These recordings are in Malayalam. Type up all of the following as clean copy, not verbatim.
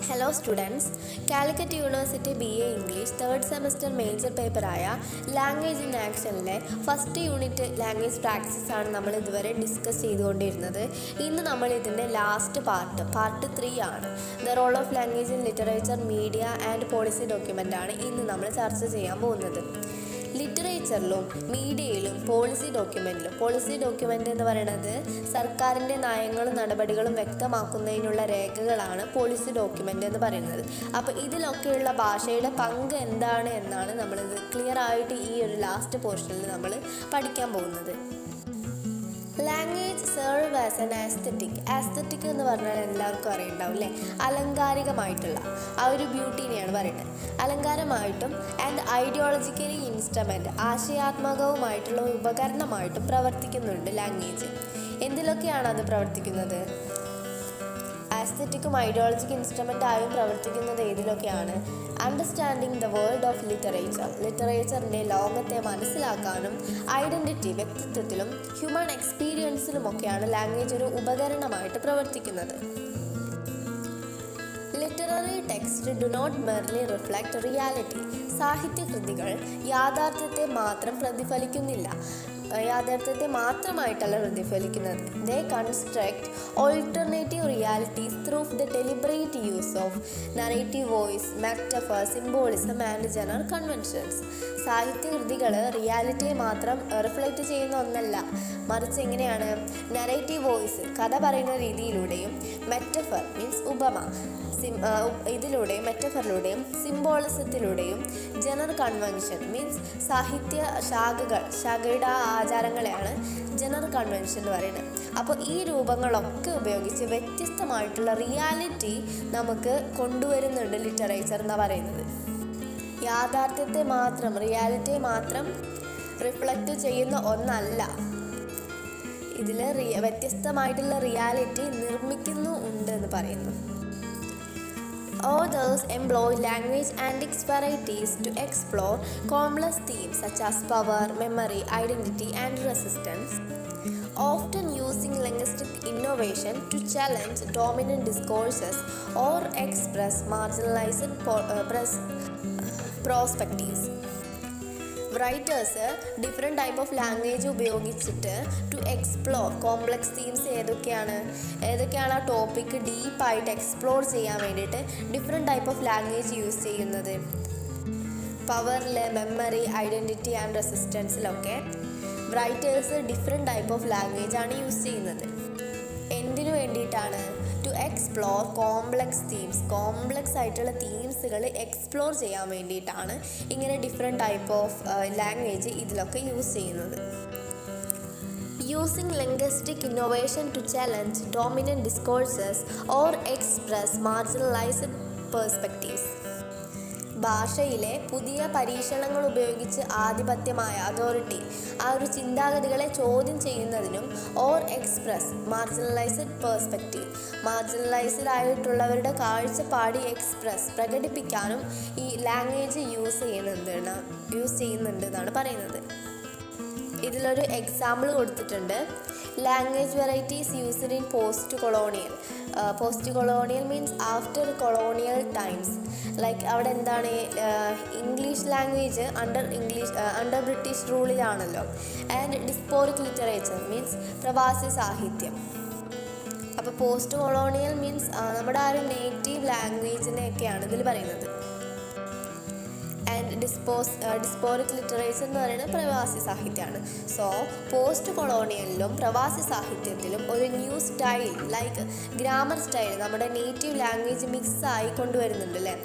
Hello students, Calicut University BA English third semester major paper ആയ ലാംഗ്വേജ് ഇൻ ആക്ഷനിലെ ഫസ്റ്റ് യൂണിറ്റ് ലാംഗ്വേജ് പ്രാക്ടീസ് ആണ് നമ്മൾ ഇതുവരെ ഡിസ്കസ് ചെയ്തുകൊണ്ടിരുന്നത്. ഇന്ന് നമ്മൾ ഇതിൻ്റെ ലാസ്റ്റ് പാർട്ട് 3 ആണ്. The role of language in literature, media and policy document ആണ് ഇന്ന് നമ്മൾ ചർച്ച ചെയ്യാൻ പോകുന്നത്. ലിറ്ററേച്ചറിലും മീഡിയയിലും പോളിസി ഡോക്യുമെൻ്റ് എന്ന് പറയുന്നത് സർക്കാരിൻ്റെ നയങ്ങളും നടപടികളും വ്യക്തമാക്കുന്നതിനുള്ള രേഖകളാണ് പോളിസി ഡോക്യുമെൻ്റ് എന്ന് പറയുന്നത്. അപ്പോൾ ഇതിലൊക്കെയുള്ള ഭാഷയുടെ പങ്ക് എന്താണ് എന്നാണ് നമ്മളിത് ക്ലിയർ ആയിട്ട് ഈ ഒരു ലാസ്റ്റ് പോർഷനിൽ നമ്മൾ പഠിക്കാൻ പോകുന്നത്. Language serve as an aesthetic എന്ന് പറഞ്ഞാൽ എല്ലാവർക്കും അറിയുണ്ടാവും അല്ലേ? അലങ്കാരികമായിട്ടുള്ള ആ ഒരു ബ്യൂട്ടീനെയാണ് പറയുന്നത്. അലങ്കാരമായിട്ടും ആൻഡ് ഐഡിയോളജിക്കലി ഇൻസ്ട്രുമെൻ്റ്, ആശയാത്മകവുമായിട്ടുള്ള ഉപകരണമായിട്ടും പ്രവർത്തിക്കുന്നുണ്ട് ലാംഗ്വേജ്. എന്തിലൊക്കെയാണ് അത് പ്രവർത്തിക്കുന്നത്? ആസ്തറ്റിക്കും ഐഡിയോളജിക് ഇൻസ്ട്രുമെൻ്റ് ആയും പ്രവർത്തിക്കുന്നത് ഏതിലൊക്കെയാണ്? അണ്ടർസ്റ്റാൻഡിങ് ദ വേൾഡ് ഓഫ് ലിറ്ററേച്ചറിൻ്റെ ലോകത്തെ മനസ്സിലാക്കാനും ഐഡൻറ്റിറ്റി, വ്യക്തിത്വത്തിലും ഹ്യൂമൻ എക്സ്പീരിയൻസിലുമൊക്കെയാണ് ലാംഗ്വേജ് ഒരു ഉപകരണമായിട്ട് പ്രവർത്തിക്കുന്നത്. Literary text do not merely reflect reality. സാഹിത്യകൃതികൾ യാഥാർത്ഥ്യത്തെ മാത്രമായിട്ടല്ല പ്രതിഫലിക്കുന്നത്. They construct alternative realities through the deliberate use of narrative voice, metaphor, symbolism and general conventions. സാഹിത്യകൃതികൾ റിയാലിറ്റിയെ മാത്രം റിഫ്ലക്റ്റ് ചെയ്യുന്ന ഒന്നല്ല, മറിച്ച് എങ്ങനെയാണ്? നറേറ്റീവ് വോയിസ്, കഥ പറയുന്ന രീതിയിലൂടെയും, മെറ്റഫർ മീൻസ് ഉപമ മെറ്റഫറിലൂടെയും, സിംബോളിസത്തിലൂടെയും, ജനറൽ കൺവെൻഷൻ മീൻസ് സാഹിത്യ ശാഖയുടെ ആചാരങ്ങളെയാണ് ജനറൽ കൺവെൻഷൻ എന്ന് പറയുന്നത്. അപ്പോൾ ഈ രൂപങ്ങളൊക്കെ ഉപയോഗിച്ച് വ്യത്യസ്തമായിട്ടുള്ള റിയാലിറ്റി നമുക്ക് കൊണ്ടുവരുന്നുണ്ട് ലിറ്ററേച്ചർ എന്ന് പറയുന്നത്. റിയാലിറ്റിയെ മാത്രം റിഫ്ലക്റ്റ് ചെയ്യുന്ന ഒന്നല്ല, ഇതിൽ വ്യത്യസ്തമായിട്ടുള്ള റിയാലിറ്റി നിർമ്മിക്കുന്നുണ്ട് എന്ന് പറയുന്നു. Authors employ language and its varieties to explore complex themes such as power, memory, identity, and resistance, often using linguistic innovation to challenge dominant discourses or express marginalized perspectives. Writers different type of language ഉപയോഗിച്ചിട്ട് ടു എക്സ്പ്ലോർ കോംപ്ലക്സ് തീംസ് ഏതൊക്കെയാണ് ആ ടോപ്പിക്ക് ഡീപ്പായിട്ട് എക്സ്പ്ലോർ ചെയ്യാൻ വേണ്ടിയിട്ട് different type of language use ചെയ്യുന്നത്. പവറിൽ, മെമ്മറി, ഐഡൻറ്റിറ്റി ആൻഡ് റെസിസ്റ്റൻസിലൊക്കെ writers different type of language ആണ് യൂസ് ചെയ്യുന്നത്. എന്തിനു വേണ്ടിയിട്ടാണ്? ടു എക്സ്പ്ലോർ കോംപ്ലക്സ് ആയിട്ടുള്ള തീംസുകൾ എക്സ്പ്ലോർ ചെയ്യാൻ വേണ്ടിയിട്ടാണ് ഇങ്ങനെ ഡിഫറെൻറ്റ് ടൈപ്പ് ഓഫ് ലാംഗ്വേജ് ഇതിലൊക്കെ യൂസ് ചെയ്യുന്നത്. Using linguistic innovation to challenge dominant discourses or express marginalised perspectives. ഭാഷയിലെ പുതിയ പരീക്ഷണങ്ങൾ ഉപയോഗിച്ച് ആധിപത്യമായ അതോറിറ്റി, ആ ഒരു ചിന്താഗതികളെ ചോദ്യം ചെയ്യുന്നതിനും, or express marginalized perspective, marginalized ആയിട്ടുള്ളവരുടെ കാഴ്ചപ്പാട് പ്രകടിപ്പിക്കാനും ഈ ലാംഗ്വേജ് യൂസ് ചെയ്യുന്നുണ്ട് എന്നാണ് പറയുന്നത്. ഇതിലൊരു എക്സാമ്പിൾ കൊടുത്തിട്ടുണ്ട്. Language varieties used in post colonial means after colonial times. Like അവിടെ എന്താണ്? ഇംഗ്ലീഷ് ലാംഗ്വേജ് അണ്ടർ ബ്രിട്ടീഷ് റൂളിലാണല്ലോ. ആൻഡ് ഡിസ്പോറിക് ലിറ്ററേച്ചർ മീൻസ് പ്രവാസി സാഹിത്യം. അപ്പോൾ പോസ്റ്റ് കൊളോണിയൽ മീൻസ് നമ്മുടെ ആ ഒരു നേറ്റീവ് ലാംഗ്വേജിനെയൊക്കെയാണ് ഇതിൽ പറയുന്നത്. ആൻഡ് ഡിസ്പോറിക് ലിറ്ററേച്ചർ എന്ന് പറയുന്നത് പ്രവാസി സാഹിത്യമാണ്. സോ പോസ്റ്റ് കൊളോണിയലിലും പ്രവാസി സാഹിത്യത്തിലും ഒരു new style like grammar style നമ്മുടെ നേറ്റീവ് ലാംഗ്വേജ് മിക്സായി കൊണ്ടുവരുന്നുണ്ട് അല്ലേ.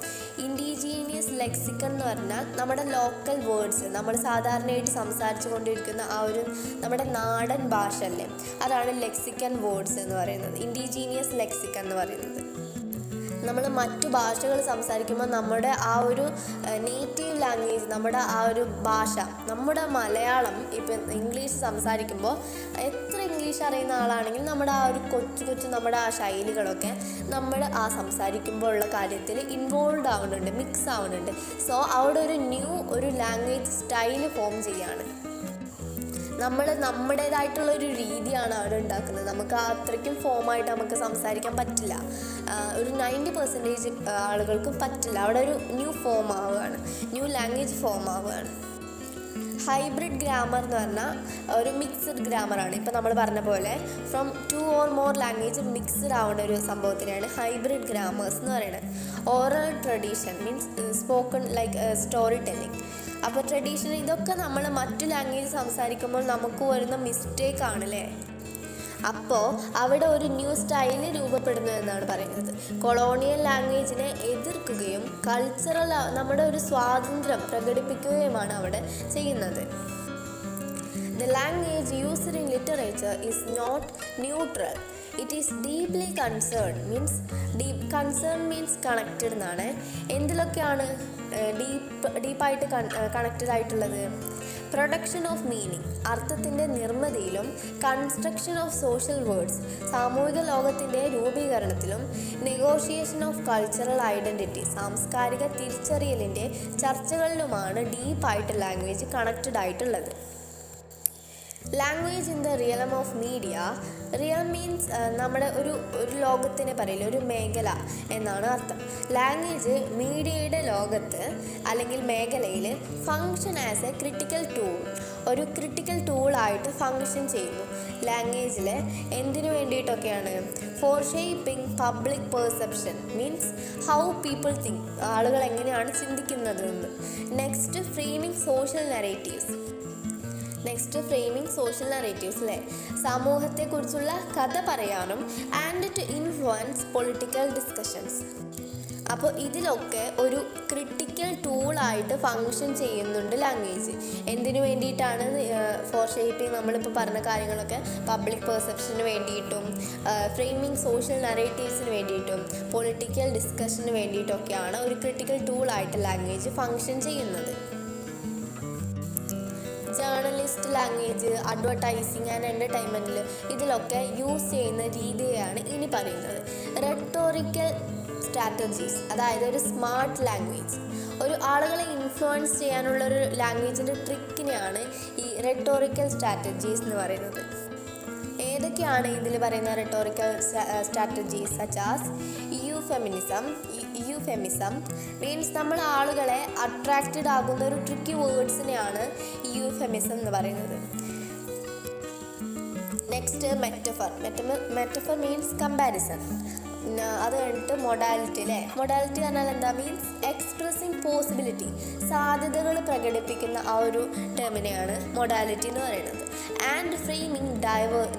ഇൻഡിജീനിയസ് ലെക്സിക്കൺ എന്ന് പറഞ്ഞാൽ നമ്മുടെ ലോക്കൽ വേർഡ്സ്, നമ്മൾ സാധാരണയായിട്ട് സംസാരിച്ചു കൊണ്ടിരിക്കുന്ന ആ ഒരു നമ്മുടെ നാടൻ ഭാഷ അല്ലേ, അതാണ് ലെക്സിക്കൻ വേർഡ്സ് എന്ന് പറയുന്നത്, ഇൻഡിജീനിയസ് ലെക്സിക്കൺ എന്ന് പറയുന്നത്. നമ്മൾ മറ്റു ഭാഷകൾ സംസാരിക്കുമ്പോൾ നമ്മുടെ ആ ഒരു നേറ്റീവ് ലാംഗ്വേജ്, നമ്മുടെ ആ ഒരു ഭാഷ, നമ്മുടെ മലയാളം ഇപ്പം ഇംഗ്ലീഷ് സംസാരിക്കുമ്പോൾ എത്ര ഇംഗ്ലീഷ് അറിയുന്ന ആളാണെങ്കിലും നമ്മുടെ ആ ഒരു കൊച്ചു നമ്മുടെ ആ ശൈലികളൊക്കെ നമ്മൾ ആ സംസാരിക്കുമ്പോൾ ഉള്ള കാര്യത്തിൽ ഇൻവോൾവ് ആവുന്നുണ്ട്, മിക്സ് ആവുന്നുണ്ട്. സോ അവിടെ ഒരു ലാംഗ്വേജ് സ്റ്റൈൽ ഫോം ചെയ്യാണ്. നമ്മൾ നമ്മുടേതായിട്ടുള്ള ഒരു രീതിയാണ് അവിടെ ഉണ്ടാക്കുന്നത്. നമുക്ക് അത്രയ്ക്കും ഫോമായിട്ട് നമുക്ക് സംസാരിക്കാൻ പറ്റില്ല. ഒരു 90% ആളുകൾക്കും പറ്റില്ല. അവിടെ ഒരു ന്യൂ ഫോം ആവുകയാണ്, ന്യൂ ലാംഗ്വേജ് ഫോം ആവുകയാണ്. ഹൈബ്രിഡ് ഗ്രാമർ എന്ന് പറഞ്ഞാൽ ഒരു മിക്സ്ഡ് ഗ്രാമറാണ്. ഇപ്പോൾ നമ്മൾ പറഞ്ഞ പോലെ from 2 or more language mixed ആവുന്ന ഒരു സംഭവത്തിനാണ് ഹൈബ്രിഡ് ഗ്രാമേഴ്സ് എന്ന് പറയുന്നത്. Oral tradition means spoken like story telling. അപ്പോൾ ട്രഡീഷൻ ഇതൊക്കെ നമ്മൾ മറ്റു ലാംഗ്വേജ് സംസാരിക്കുമ്പോൾ നമുക്ക് വരുന്ന മിസ്റ്റേക്ക് ആണല്ലേ. അപ്പോൾ അവിടെ ഒരു ന്യൂ സ്റ്റൈല് രൂപപ്പെടുന്നു എന്നാണ് പറയുന്നത്. കൊളോണിയൽ ലാംഗ്വേജിനെ എതിർക്കുകയും കൾച്ചറൽ നമ്മുടെ ഒരു സ്വാതന്ത്ര്യം പ്രകടിപ്പിക്കുകയുമാണ് അവിടെ ചെയ്യുന്നത്. The language used in literature is not neutral. It is deeply concerned. Means connected എന്നാണ്. എന്തിലൊക്കെയാണ് ഡീപ്പായിട്ട് കണക്റ്റഡ് ആയിട്ടുള്ളത്? പ്രൊഡക്ഷൻ ഓഫ് മീനിങ്, അർത്ഥത്തിൻ്റെ നിർമ്മിതിയിലും കൺസ്ട്രക്ഷൻ ഓഫ് സോഷ്യൽ വേർഡ്സ്, സാമൂഹിക ലോകത്തിൻ്റെ രൂപീകരണത്തിലും നെഗോഷിയേഷൻ ഓഫ് കൾച്ചറൽ ഐഡൻറ്റിറ്റി, സാംസ്കാരിക തിരിച്ചറിയലിൻ്റെ ചർച്ചകളിലുമാണ് ഡീപ്പായിട്ട് ലാംഗ്വേജ് കണക്റ്റഡ് ആയിട്ടുള്ളത്. Language in the realm of media. Real means നമ്മുടെ ഒരു ലോകത്തിനെ പറയില്ല, ഒരു മേഖല എന്നാണ് അർത്ഥം. ലാംഗ്വേജ് മീഡിയയുടെ ലോകത്ത് അല്ലെങ്കിൽ മേഖലയിൽ function as a critical tool, ഒരു ക്രിട്ടിക്കൽ ടൂളായിട്ട് ഫങ്ഷൻ ചെയ്യുന്നു. ലാംഗ്വേജിൽ എന്തിനു വേണ്ടിയിട്ടൊക്കെയാണ്? For shaping public perception means how people think, ആളുകൾ എങ്ങനെയാണ് ചിന്തിക്കുന്നത് എന്ന്. Next framing social narratives. അല്ലേ, സമൂഹത്തെക്കുറിച്ചുള്ള കഥ പറയാനും and to influence political discussions. അപ്പോൾ ഇതിലൊക്കെ ഒരു ക്രിട്ടിക്കൽ ടൂളായിട്ട് ഫങ്ഷൻ ചെയ്യുന്നുണ്ട് ലാംഗ്വേജ്. എന്തിനു വേണ്ടിയിട്ടാണ്? ഫോർ ഷേപ്പിംഗ്, നമ്മളിപ്പോൾ പറഞ്ഞ കാര്യങ്ങളൊക്കെ പബ്ലിക് പെർസെപ്ഷന് വേണ്ടിയിട്ടും ഫ്രെയിമിംഗ് സോഷ്യൽ നറേറ്റീവ്സിന് വേണ്ടിയിട്ടും പൊളിറ്റിക്കൽ ഡിസ്കഷന് വേണ്ടിയിട്ടൊക്കെയാണ് ഒരു ക്രിട്ടിക്കൽ ടൂളായിട്ട് ലാംഗ്വേജ് ഫങ്ഷൻ ചെയ്യുന്നത്. ജേർണലിസ്റ്റ് ലാംഗ്വേജ്, അഡ്വർടൈസിങ് ആൻഡ് എൻ്റർടൈൻമെൻറ്റിൽ ഇതിലൊക്കെ യൂസ് ചെയ്യുന്ന രീതിയാണ് ഇനി പറയുന്നത്. റെട്ടോറിക്കൽ സ്ട്രാറ്റജീസ്, അതായത് ഒരു സ്മാർട്ട് ലാംഗ്വേജ്, ഒരു ആളുകളെ ഇൻഫ്ലുവൻസ് ചെയ്യാനുള്ള ഒരു ലാംഗ്വേജിൻ്റെ ട്രിക്കിനെയാണ് ഈ റെട്ടോറിക്കൽ സ്ട്രാറ്റജീസ് എന്ന് പറയുന്നത്. ഏതൊക്കെയാണ് ഇതിൽ പറയുന്ന rhetorical strategies? Such as euphemism means നമ്മൾ ആളുകളെ അട്രാക്റ്റഡ് ആകുന്ന ഒരു ട്രിക്കി വേർഡ്സിനെയാണ് യൂഫെമിസം എന്ന് പറയുന്നത്. Next metaphor means comparison. അത് കഴിഞ്ഞിട്ട് മൊഡാലിറ്റി അല്ലേ. മൊഡാലിറ്റി പറഞ്ഞാൽ എന്താ? മീൻസ് എക്സ്പ്രസിങ് പോസിബിലിറ്റി, സാധ്യതകൾ പ്രകടിപ്പിക്കുന്ന ആ ഒരു ടേമിനെയാണ് മൊഡാലിറ്റി എന്ന് പറയുന്നത്. And framing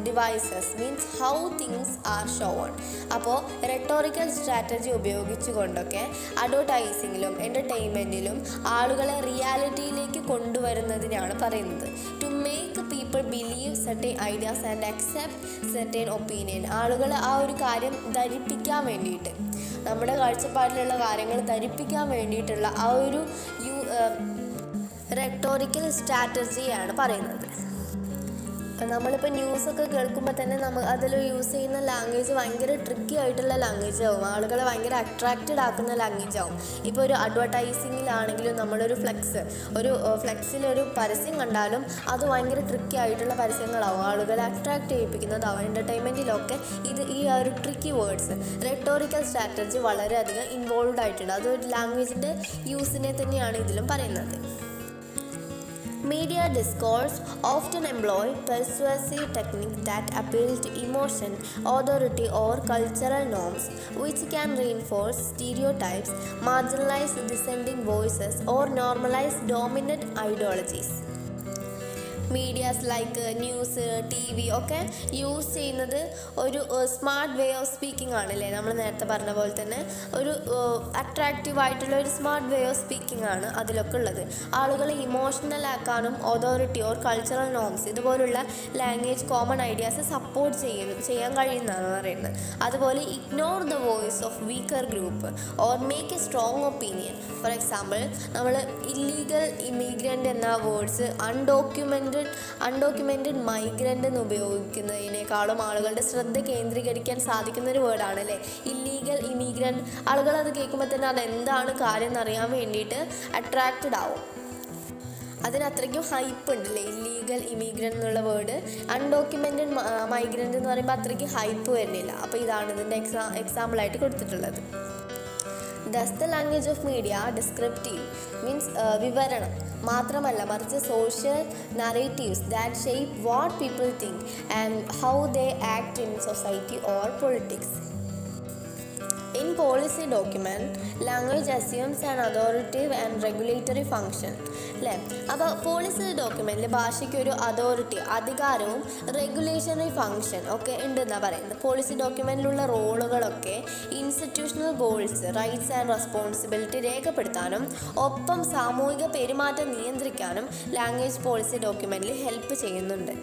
devices means how things are shown. അപ്പോൾ റെട്ടോറിക്കൽ സ്ട്രാറ്റജി ഉപയോഗിച്ചുകൊണ്ടൊക്കെ അഡ്വർടൈസിങ്ങിലും എൻ്റർടൈൻമെൻറ്റിലും ആളുകളെ റിയാലിറ്റിയിലേക്ക് കൊണ്ടുവരുന്നതിനാണ് പറയുന്നത്. To make people believe certain ideas and accept certain opinion. ആളുകളെ ആ ഒരു കാര്യം ധരിപ്പിക്കാൻ വേണ്ടിയിട്ട്, നമ്മുടെ കാഴ്ചപ്പാടിലുള്ള കാര്യങ്ങൾ ധരിപ്പിക്കാൻ വേണ്ടിയിട്ടുള്ള ആ ഒരു റെട്ടോറിക്കൽ സ്ട്രാറ്റജിയാണ് പറയുന്നത്. നമ്മളിപ്പോൾ ന്യൂസൊക്കെ കേൾക്കുമ്പോൾ തന്നെ അതിൽ യൂസ് ചെയ്യുന്ന ലാംഗ്വേജ് ഭയങ്കര ട്രിക്കി ആയിട്ടുള്ള ലാംഗ്വേജ് ആവും, ആളുകളെ ഭയങ്കര അട്രാക്റ്റഡ് ആക്കുന്ന ലാംഗ്വേജ് ആവും. ഇപ്പോൾ ഒരു അഡ്വർടൈസിങ്ങിലാണെങ്കിലും നമ്മളൊരു ഫ്ലെക്സിലൊരു പരസ്യം കണ്ടാലും അത് ഭയങ്കര ട്രിക്കി ആയിട്ടുള്ള പരസ്യങ്ങളാവും, ആളുകളെ അട്രാക്റ്റ് ചെയ്യിപ്പിക്കുന്നതാവും. എൻ്റർടൈൻമെൻറ്റിലൊക്കെ ഈ ഒരു ട്രിക്കി വേർഡ്സ്, റെട്ടോറിക്കൽ സ്ട്രാറ്റജി വളരെയധികം ഇൻവോൾവ്ഡ് ആയിട്ടുണ്ട്. അതൊരു ലാംഗ്വേജിൻ്റെ യൂസിനെ തന്നെയാണ് ഇതിലും പറയുന്നത്. Media discourse often employ persuasive techniques that appeal to emotion, authority, or cultural norms, which can reinforce stereotypes, marginalize dissenting voices, or normalize dominant ideologies. Medias like news, TV ഒക്കെ യൂസ് ചെയ്യുന്നത് ഒരു സ്മാർട്ട് വേ ഓഫ് സ്പീക്കിംഗ് ആണല്ലേ. നമ്മൾ നേരത്തെ പറഞ്ഞ പോലെ തന്നെ ഒരു അട്രാക്റ്റീവായിട്ടുള്ള ഒരു സ്മാർട്ട് വേ ഓഫ് സ്പീക്കിംഗ് ആണ് അതിലൊക്കെ ഉള്ളത്. ആളുകളെ ഇമോഷണൽ ആക്കാനും ഓതോറിറ്റി ഓർ കൾച്ചറൽ നോംസ് ഇതുപോലുള്ള ലാംഗ്വേജ് കോമൺ ഐഡിയാസ് സപ്പോർട്ട് ചെയ്യാൻ കഴിയുന്നതാണ് പറയുന്നത്. അതുപോലെ ignore the voice of weaker group or make A strong opinion. For example, നമ്മൾ ഇല്ലീഗൽ ഇമിഗ്രൻ്റ് എന്ന വേർഡ്സ് അൺഡോക്യുമെൻറ്റഡ് മൈഗ്രൻ്റ് എന്ന് ഉപയോഗിക്കുന്നതിനേക്കാളും ആളുകളുടെ ശ്രദ്ധ കേന്ദ്രീകരിക്കാൻ സാധിക്കുന്ന ഒരു വേർഡാണ് അല്ലേ ഇല്ലീഗൽ ഇമിഗ്രൻ്റ്. ആളുകൾ അത് കേൾക്കുമ്പോൾ തന്നെ അതെന്താണ് കാര്യം എന്നറിയാൻ വേണ്ടിയിട്ട് അട്രാക്റ്റഡ് ആവും. അതിനത്രയ്ക്കും ഹൈപ്പ് ഉണ്ടല്ലേ. ഇല്ലീഗൽ ഇമിഗ്രൻ്റ് എന്നുള്ള വേർഡ്, അൺഡോക്യുമെൻറ്റഡ് മൈഗ്രൻ്റ് എന്ന് പറയുമ്പോൾ അത്രയ്ക്ക് ഹൈപ്പ് വരുന്നില്ല. അപ്പോൾ ഇതാണ് ഇതിൻ്റെ എക്സാമ്പിളായിട്ട് കൊടുത്തിട്ടുള്ളത്. Thus the language of media descriptive means വിവരണം മാത്രമല്ല, മറിച്ച് social narratives that shape what people think and how they act in society or politics. In policy document, language assumes an authoritative and regulatory function. അല്ലേ? അപ്പോൾ പോളിസി ഡോക്യുമെൻറ്റിൽ ഭാഷയ്ക്ക് ഒരു അതോറിറ്റി, അധികാരവും റെഗുലേഷണറി ഫങ്ഷൻ ഒക്കെ ഉണ്ടെന്നാണ് പറയുന്നത്. പോളിസി ഡോക്യുമെൻറ്റിലുള്ള റോളുകളൊക്കെ institutional goals, rights and responsibility രേഖപ്പെടുത്താനും ഒപ്പം സാമൂഹിക പെരുമാറ്റം നിയന്ത്രിക്കാനും ലാംഗ്വേജ് പോളിസി ഡോക്യുമെൻറ്റിൽ ഹെൽപ്പ് ചെയ്യുന്നുണ്ട്.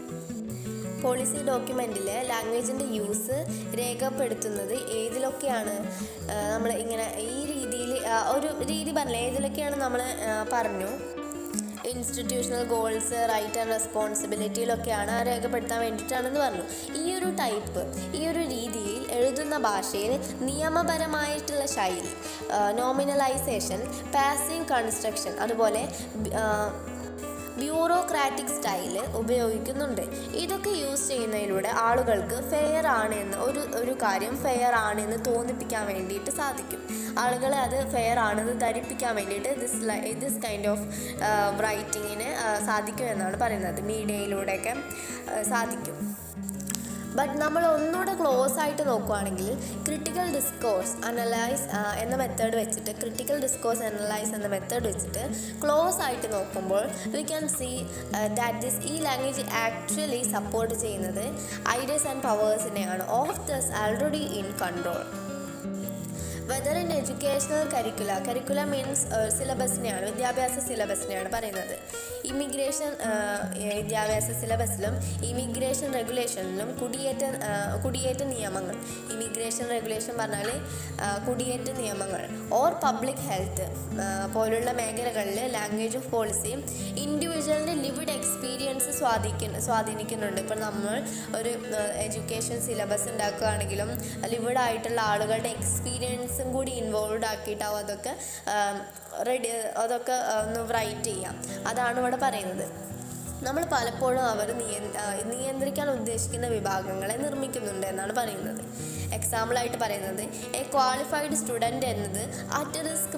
പോളിസി ഡോക്യുമെൻറ്റിൽ ലാംഗ്വേജിൻ്റെ യൂസ് രേഖപ്പെടുത്തുന്നത് ഏതിലൊക്കെയാണ്? നമ്മൾ ഇങ്ങനെ ഈ രീതിയിൽ ഒരു രീതി പറഞ്ഞില്ല, ഏതിലൊക്കെയാണ് നമ്മൾ പറഞ്ഞു. ഇൻസ്റ്റിറ്റ്യൂഷണൽ ഗോൾസ്, റൈറ്റ് ആൻഡ് റെസ്പോൺസിബിലിറ്റിയിലൊക്കെയാണ് രേഖപ്പെടുത്താൻ വേണ്ടിയിട്ടാണെന്ന് പറഞ്ഞു. ഈ ഒരു രീതിയിൽ എഴുതുന്ന ഭാഷയിൽ നിയമപരമായിട്ടുള്ള ശൈലി, നോമിനലൈസേഷൻ, പാസീവ് കൺസ്ട്രക്ഷൻ, അതുപോലെ ബ്യൂറോക്രാറ്റിക് സ്റ്റൈല് ഉപയോഗിക്കുന്നുണ്ട്. ഇതൊക്കെ യൂസ് ചെയ്യുന്നതിലൂടെ ആളുകൾക്ക് ഫെയർ ആണെന്ന് ഒരു കാര്യം ഫെയർ ആണെന്ന് തോന്നിപ്പിക്കാൻ വേണ്ടിയിട്ട് സാധിക്കും. ആളുകളെ അത് ഫെയർ ആണെന്ന് ധരിപ്പിക്കാൻ വേണ്ടിയിട്ട് ദിസ് കൈൻഡ് ഓഫ് റൈറ്റിങ്ങിന് സാധിക്കും എന്നാണ് പറയുന്നത്. മീഡിയയിലൂടെയൊക്കെ സാധിക്കും. ബട്ട് നമ്മൾ ഒന്നുകൂടെ ക്ലോസ് ആയിട്ട് നോക്കുകയാണെങ്കിൽ ക്രിട്ടിക്കൽ ഡിസ്കോഴ്സ് അനലൈസ് എന്ന മെത്തേഡ് വെച്ചിട്ട് ക്ലോസ് ആയിട്ട് നോക്കുമ്പോൾ വി ക്യാൻ സീ ദാറ്റ് ഈ ലാംഗ്വേജ് ആക്ച്വലി സപ്പോർട്ട് ചെയ്യുന്നത് ഐഡിയസ് ആൻഡ് പവേഴ്സിനെയാണ് of those already in control. Whether in educational curricula means സിലബസിനെയാണ്, വിദ്യാഭ്യാസ സിലബസിനെയാണ് പറയുന്നത്. വിദ്യാഭ്യാസ സിലബസിലും ഇമിഗ്രേഷൻ റെഗുലേഷനിലും കുടിയേറ്റ നിയമങ്ങൾ, ഇമിഗ്രേഷൻ റെഗുലേഷൻ പറഞ്ഞാൽ കുടിയേറ്റ നിയമങ്ങൾ, ഓർ പബ്ലിക് ഹെൽത്ത് പോലുള്ള മേഖലകളിൽ ലാംഗ്വേജ് ഓഫ് പോളിസി ഇൻഡിവിജ്വലിൻ്റെ ലിവിഡ് എക്സ്പീരിയൻസ് സ്വാധീനിക്കുന്നുണ്ട്. ഇപ്പോൾ നമ്മൾ ഒരു എഡ്യൂക്കേഷൻ സിലബസ് ഉണ്ടാക്കുകയാണെങ്കിലും ലിവിഡ് ആയിട്ടുള്ള ആളുകളുടെ എക്സ്പീരിയൻസും കൂടി ഇൻവോൾവ് ആക്കിയിട്ടാവും അതൊക്കെ ഒന്ന് റൈറ്റ് ചെയ്യാം. അതാണ് ഇവിടെ പറയുന്നത്. നമ്മൾ പലപ്പോഴും അവർ നിയന്ത്രിക്കാൻ ഉദ്ദേശിക്കുന്ന വിഭാഗങ്ങളെ നിർമ്മിക്കുന്നുണ്ട് എന്നാണ് പറയുന്നത്. എക്സാമ്പിളായിട്ട് പറയുന്നത് എ ക്വാളിഫൈഡ് സ്റ്റുഡൻറ്റ് എന്നത് അറ്റ് റിസ്ക്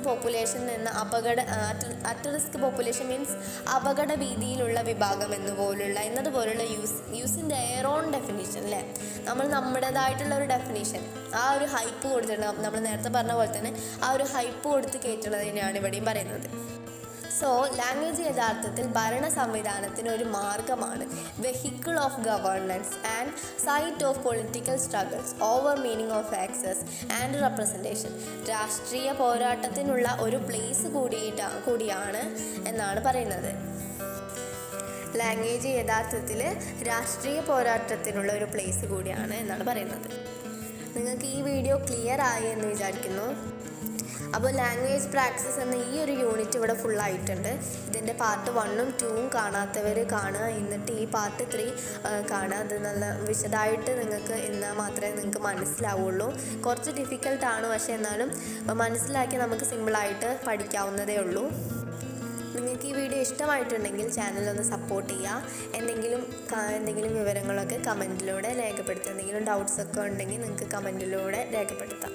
പോപ്പുലേഷൻ മീൻസ് അപകട ഭീതിയിലുള്ള വിഭാഗം എന്നതുപോലുള്ള യൂസിൻ്റെ എയർ ഓൺ ഡെഫിനിഷൻ. അല്ലേ? നമ്മൾ നമ്മുടേതായിട്ടുള്ള ഒരു ഡെഫിനിഷൻ, ആ ഒരു ഹൈപ്പ് കൊടുത്തിട്ടുണ്ട്. നമ്മൾ നേരത്തെ പറഞ്ഞ പോലെ തന്നെ ആ ഒരു ഹൈപ്പ് കൊടുത്ത് കയറ്റുന്നതിനെയാണ് ഇവിടെയും പറയുന്നത്. സോ ലാംഗ്വേജ് യഥാർത്ഥത്തിൽ ഭരണ സംവിധാനത്തിന് ഒരു മാർഗമാണ്, vehicle of governance and site of political struggles over meaning of access and representation. രാഷ്ട്രീയ പോരാട്ടത്തിനുള്ള ഒരു പ്ലേസ് കൂടിയാണ് എന്നാണ് പറയുന്നത്. ലാംഗ്വേജ് യഥാർത്ഥത്തിൽ രാഷ്ട്രീയ പോരാട്ടത്തിനുള്ള ഒരു പ്ലേസ് കൂടിയാണ് എന്നാണ് പറയുന്നത്. നിങ്ങൾക്ക് ഈ വീഡിയോ ക്ലിയർ ആയി എന്ന് വിചാരിക്കുന്നു. അപ്പോൾ ലാംഗ്വേജ് പ്രാക്ടീസ് എന്ന ഈ ഒരു യൂണിറ്റ് ഇവിടെ ഫുള്ളായിട്ടുണ്ട്. ഇതിൻ്റെ പാർട്ട് 1ഉം 2ഉം കാണാത്തവർ കാണുക, എന്നിട്ട് ഈ പാർട്ട് 3 കാണുക. അത് നല്ല വിശദമായിട്ട് നിങ്ങൾക്ക് എന്നാൽ മാത്രമേ നിങ്ങൾക്ക് മനസ്സിലാവുള്ളൂ. കുറച്ച് ഡിഫിക്കൽട്ടാണ്, പക്ഷേ എന്നാലും മനസ്സിലാക്കി നമുക്ക് സിമ്പിളായിട്ട് പഠിക്കാവുന്നതേ ഉള്ളൂ. നിങ്ങൾക്ക് ഈ വീഡിയോ ഇഷ്ടമായിട്ടുണ്ടെങ്കിൽ ചാനലൊന്ന് സപ്പോർട്ട് ചെയ്യുക. എന്തെങ്കിലും വിവരങ്ങളൊക്കെ കമൻറ്റിലൂടെ രേഖപ്പെടുത്തുക. എന്തെങ്കിലും ഡൗട്ട്സൊക്കെ ഉണ്ടെങ്കിൽ നിങ്ങൾക്ക് കമൻറ്റിലൂടെ രേഖപ്പെടുത്താം.